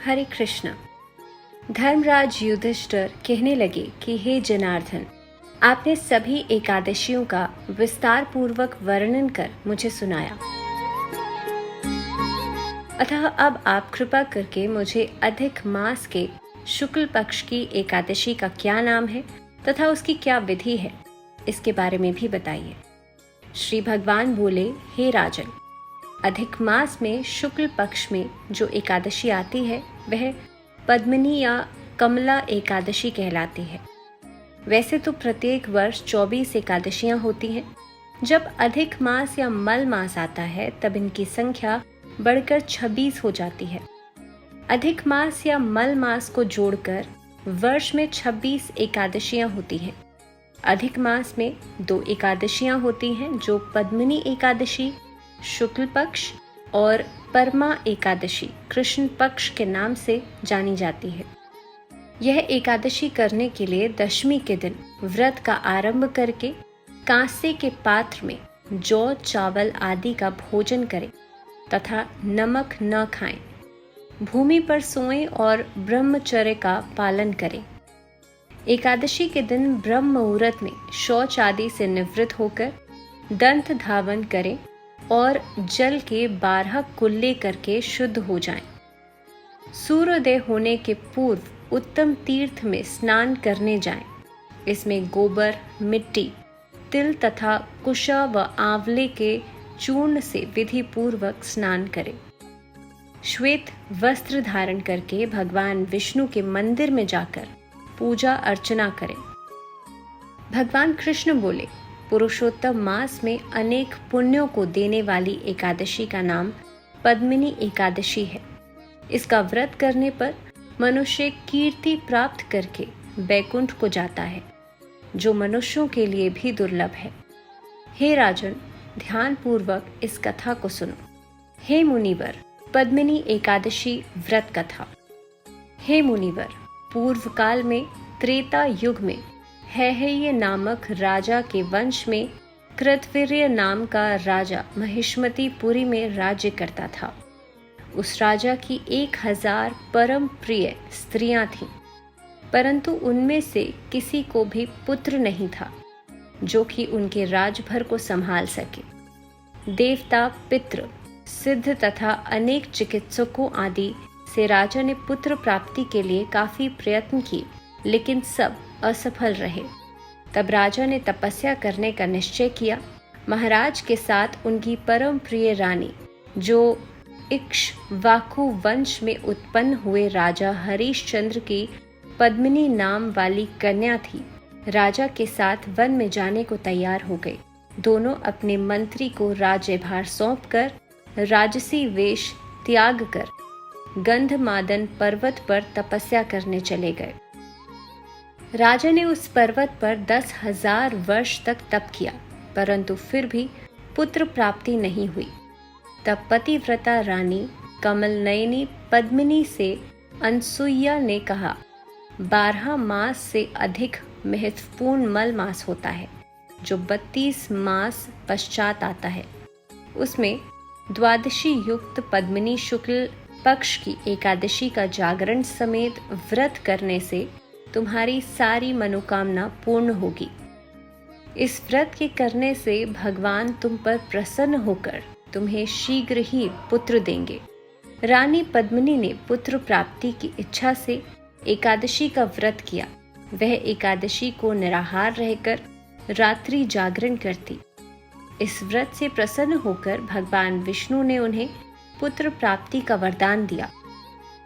हरे कृष्ण। धर्मराज युधिष्ठिर कहने लगे कि हे जनार्दन, आपने सभी एकादशियों का विस्तार पूर्वक वर्णन कर मुझे सुनाया, अतः अब आप कृपा करके मुझे अधिक मास के शुक्ल पक्ष की एकादशी का क्या नाम है तथा उसकी क्या विधि है, इसके बारे में भी बताइए। श्री भगवान बोले, हे राजन, अधिक मास में शुक्ल पक्ष में जो एकादशी आती है वह पद्मिनी या कमला एकादशी कहलाती है। वैसे तो प्रत्येक वर्ष 24 एकादशियां होती हैं। जब अधिक मास या मल मास आता है तब इनकी संख्या बढ़कर 26 हो जाती है। अधिक मास या मल मास को जोड़कर वर्ष में 26 एकादशियां होती हैं। अधिक मास में 2 एकादशियां होती हैं जो पद्मिनी एकादशी शुक्ल पक्ष और परमा एकादशी कृष्ण पक्ष के नाम से जानी जाती है। यह एकादशी करने के लिए दशमी के दिन व्रत का आरंभ करके कांसे के पात्र में जौ चावल आदि का भोजन करें तथा नमक न खाएं, भूमि पर सोएं और ब्रह्मचर्य का पालन करें। एकादशी के दिन ब्रह्म मुहूर्त में शौच आदि से निवृत्त होकर दंत धावन करें और जल के 12 कुल्ले करके शुद्ध हो जाएं। सूर्योदय होने के पूर्व उत्तम तीर्थ में स्नान करने जाएं। इसमें गोबर, मिट्टी, तिल तथा कुशा व आंवले के चूर्ण से विधि पूर्वक स्नान करें। श्वेत वस्त्र धारण करके भगवान विष्णु के मंदिर में जाकर पूजा अर्चना करें। भगवान कृष्ण बोले, पुरुषोत्तम मास में अनेक पुण्यों को देने वाली एकादशी का नाम पद्मिनी एकादशी है। इसका व्रत करने पर मनुष्य कीर्ति प्राप्त करके बैकुंठ को जाता है, जो मनुष्यों के लिए भी दुर्लभ है। हे राजन, ध्यान पूर्वक इस कथा को सुनो। हे मुनिवर, पद्मिनी एकादशी व्रत कथा। हे मुनिवर, पूर्व काल में त्रेता युग में हैहय नामक राजा के वंश में कृतवीर्य नाम का राजा महिष्मतीपुरी में राज्य करता था। उस राजा की 1000 परम प्रिय स्त्रियां थीं, परंतु उनमें से किसी को भी पुत्र नहीं था जो कि उनके राजभर को संभाल सके। देवता, पितृ, सिद्ध तथा अनेक चिकित्सकों आदि से राजा ने पुत्र प्राप्ति के लिए काफी प्रयत्न किए, लेकिन सब असफल रहे। तब राजा ने तपस्या करने का निश्चय किया। महाराज के साथ उनकी परम प्रिय रानी, जो इक्ष्वाकु वंश में उत्पन्न हुए राजा हरिश्चंद्र की पद्मिनी नाम वाली कन्या थी, राजा के साथ वन में जाने को तैयार हो गए। दोनों अपने मंत्री को राज्यभार सौंपकर राजसी वेश त्याग कर गंधमादन पर्वत पर तपस्या करने चले गए। राजा ने उस पर्वत पर 10,000 वर्ष तक तप किया, परंतु फिर भी पुत्र प्राप्ति नहीं हुई। तब पतिव्रता रानी कमल नयनी पद्मिनी से अनसुईया ने कहा, 12 मास से अधिक महत्वपूर्ण मल मास होता है, जो 32 मास पश्चात आता है। उसमें द्वादशी युक्त पद्मिनी शुक्ल पक्ष की एकादशी का जागरण समेत व्रत करने से तुम्हारी सारी मनोकामना पूर्ण होगी। इस व्रत के करने से भगवान तुम पर प्रसन्न होकर तुम्हें शीघ्र ही पुत्र देंगे। रानी पद्मिनी ने पुत्र प्राप्ति की इच्छा से एकादशी का व्रत किया। वह एकादशी को निराहार रहकर रात्रि जागरण करती। इस व्रत से प्रसन्न होकर भगवान विष्णु ने उन्हें पुत्र प्राप्ति का वरदान दिया।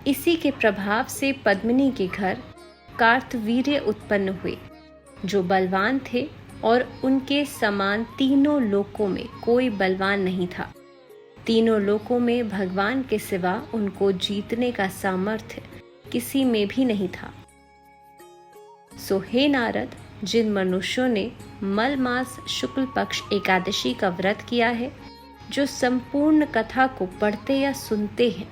इसी के प्रभाव से पद्मिनी के घर कार्तवीर्य उत्पन्न हुए, जो बलवान थे और उनके समान तीनों लोकों में कोई बलवान नहीं था। तीनों लोकों में भगवान के सिवा उनको जीतने का सामर्थ्य किसी में भी नहीं था। सो हे नारद, जिन मनुष्यों ने मल मास शुक्ल पक्ष एकादशी का व्रत किया है, जो संपूर्ण कथा को पढ़ते या सुनते हैं,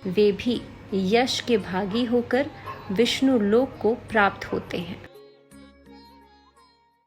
वे भी यश के भागी होकर विष्णु लोक को प्राप्त होते हैं।